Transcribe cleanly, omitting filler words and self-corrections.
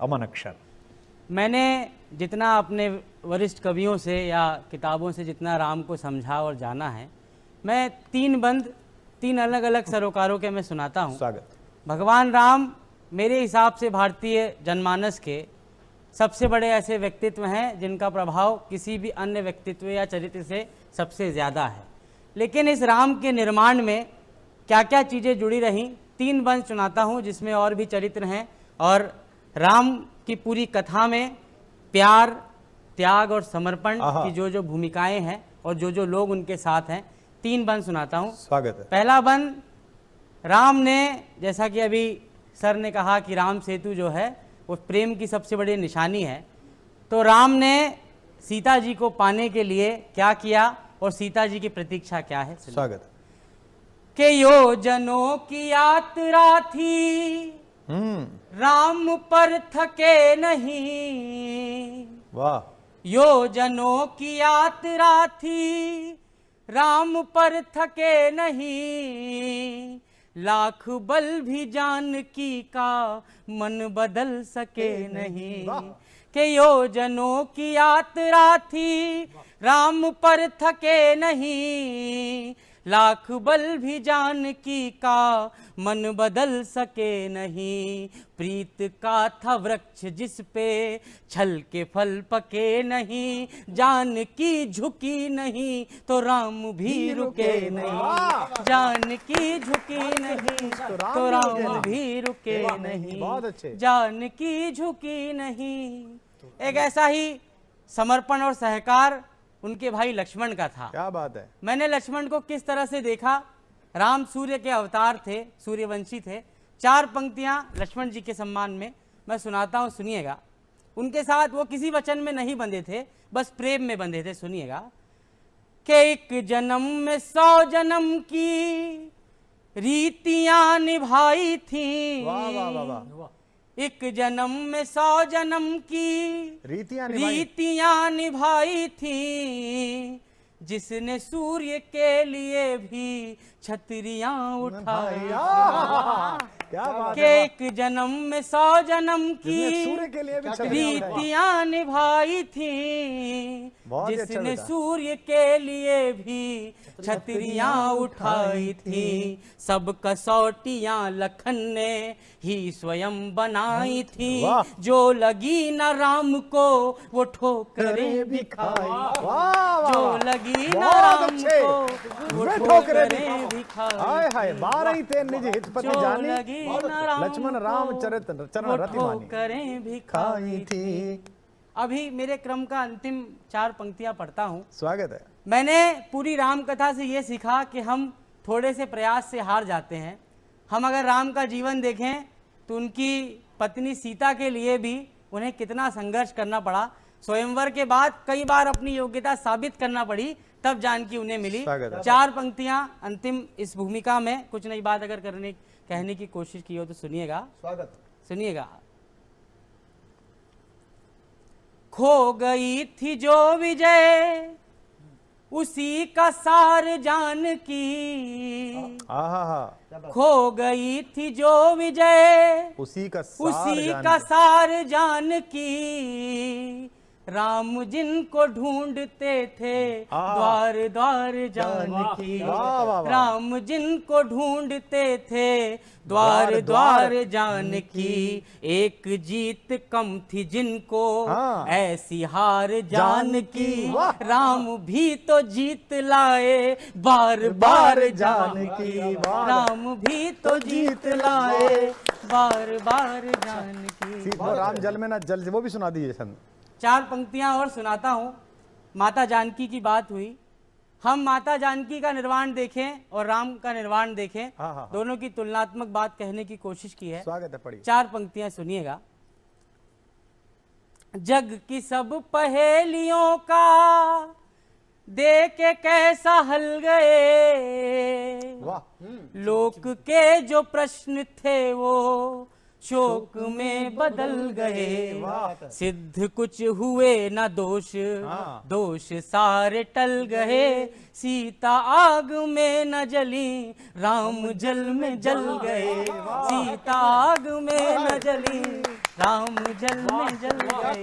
अमन अक्षर। मैंने जितना अपने वरिष्ठ कवियों से या किताबों से जितना राम को समझा और जाना है, मैं तीन अलग अलग सरोकारों के मैं सुनाता हूँ। स्वागत। भगवान राम मेरे हिसाब से भारतीय जनमानस के सबसे बड़े ऐसे व्यक्तित्व हैं जिनका प्रभाव किसी भी अन्य व्यक्तित्व या चरित्र से सबसे ज़्यादा है। लेकिन इस राम के निर्माण में क्या क्या चीज़ें जुड़ी रहीं, 3 बंद सुनाता हूँ जिसमें और भी चरित्र हैं, और राम की पूरी कथा में प्यार, त्याग और समर्पण की जो जो भूमिकाएं हैं और जो जो लोग उनके साथ हैं, 3 बंद सुनाता हूँ। स्वागत है। पहला बंद, राम ने, जैसा कि अभी सर ने कहा कि राम सेतु जो है वो प्रेम की सबसे बड़ी निशानी है, तो राम ने सीता जी को पाने के लिए क्या किया और सीता जी की प्रतीक्षा क्या है। स्वागत है। के योजनों की यात्रा थी, राम पर थके नहीं। वाह। योजनों की यात्रा थी, राम पर थके नहीं। लाख बल भी जानकी का मन बदल सके नहीं। के योजनों की यात्रा थी, राम पर थके नहीं। लाख बल भी जानकी का मन बदल सके नहीं। प्रीत का था वृक्ष जिस पे छल के फल पके नहीं। जानकी झुकी नहीं तो राम भी रुके नहीं। जानकी झुकी नहीं तो राम भी रुके नहीं। जानकी झुकी नहीं। एक ऐसा ही समर्पण और सहकार उनके भाई लक्ष्मण का था। क्या बात है। मैंने लक्ष्मण को किस तरह से देखा। राम सूर्य के अवतार थे, सूर्यवंशी थे। 4 पंक्तियां लक्ष्मण जी के सम्मान में मैं सुनाता हूं, सुनिएगा। उनके साथ वो किसी वचन में नहीं बंधे थे, बस प्रेम में बंधे थे। सुनिएगा कि एक जन्म में 100 जन्म की रीतियां निभाई थी। वाह वाह वाह वाह। एक जन्म में 100 जन्म की रीतियां निभाई थी। जिसने सूर्य के लिए भी छतरियां उठाई। क्या बात के एक जन्म में 100 जन्म की रीतियां निभाई थी। जिसने सूर्य के लिए भी छतरियां उठाई थी। सब कसौटियां लखन ने ही स्वयं बनाई थी। जो लगी न राम को वो ठोकरें भी खाई। जो लगी न राम को वो ठोकरें भी खाई। 12 थे निज हितपति जानी। लक्ष्मण राम चरित चरण रति मानी। ठोकरें भी खाई थी। अभी मेरे क्रम का अंतिम 4 पंक्तियां पढ़ता हूं। स्वागत है। मैंने पूरी राम कथा से ये सीखा कि हम थोड़े से प्रयास से हार जाते हैं। हम अगर राम का जीवन देखें तो उनकी पत्नी सीता के लिए भी उन्हें कितना संघर्ष करना पड़ा। स्वयंवर के बाद कई बार अपनी योग्यता साबित करना पड़ी, तब जानकी उन्हें मिली। 4 पंक्तियां अंतिम इस भूमिका में कुछ नई बात अगर कहने की कोशिश की हो तो सुनिएगा। स्वागत। सुनिएगा। खो गई थी जो विजय उसी का सार जानकी। खो गई थी जो विजय उसी का सार जानकी। राम जिनको ढूंढते थे द्वार द्वार जानकी। राम जिनको ढूंढते थे द्वार द्वार जानकी। एक जीत कम थी जिनको ऐसी हार जानकी। राम भी तो जीत लाए बार बार जानकी। राम भी तो जीत लाए बार बार जानकी। राम जल में ना जल से, वो भी सुना दीजिए सन। 4 पंक्तियां और सुनाता हूं। माता जानकी की बात हुई। हम माता जानकी का निर्वाण देखें और राम का निर्वाण देखें, दोनों की तुलनात्मक बात कहने की कोशिश की है। स्वागत है। पढ़िए। 4 पंक्तियां सुनिएगा। जग की सब पहेलियों का देख के कैसा हल गए। लोक के जो प्रश्न थे वो शोक में बदल गए। सिद्ध कुछ हुए न दोष, दोष सारे टल गए। सीता आग में न जली, राम जल में जल गए। सीता आग में न जली, राम जल में जल गए।